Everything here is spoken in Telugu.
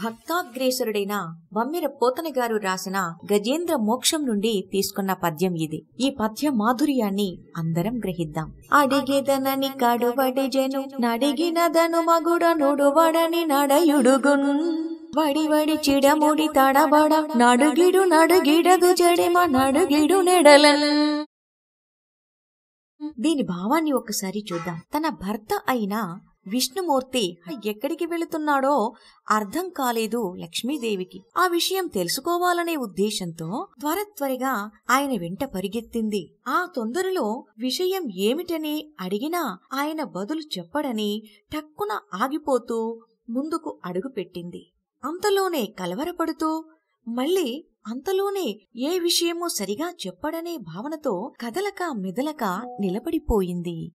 భక్తాగ్రేసరుడైన వమ్మెర పోతన గారు రాసిన గజేంద్ర మోక్షం నుండి తీసుకున్న పద్యం ఇది. ఈ పద్య మాధుర్యాన్ని అందరం గ్రహిద్దాం. అడిగేదనని కడువడి జను నడిగినదను మగుడ నుడువడని నడయుడుగున్ వడివడి చిడముడి తడబడ నడుగిడు నడుగిడదు జడిమ నడుగిడు నెడలన్. దీని భావాన్ని ఒక్కసారి చూద్దాం. తన భర్త అయిన విష్ణుమూర్తి ఎక్కడికి వెళుతున్నాడో అర్థం కాలేదు లక్ష్మీదేవికి. ఆ విషయం తెలుసుకోవాలనే ఉద్దేశంతో త్వరగా ఆయన వెంట పరిగెత్తింది. ఆ తొందరలో విషయం ఏమిటని అడిగినా ఆయన బదులు చెప్పడని టక్కున ఆగిపోతూ ముందుకు అడుగుపెట్టింది. అంతలోనే కలవరపడుతూ మళ్ళీ అంతలోనే ఏ విషయమూ సరిగా చెప్పడనే భావనతో కదలక మెదలక నిలబడిపోయింది.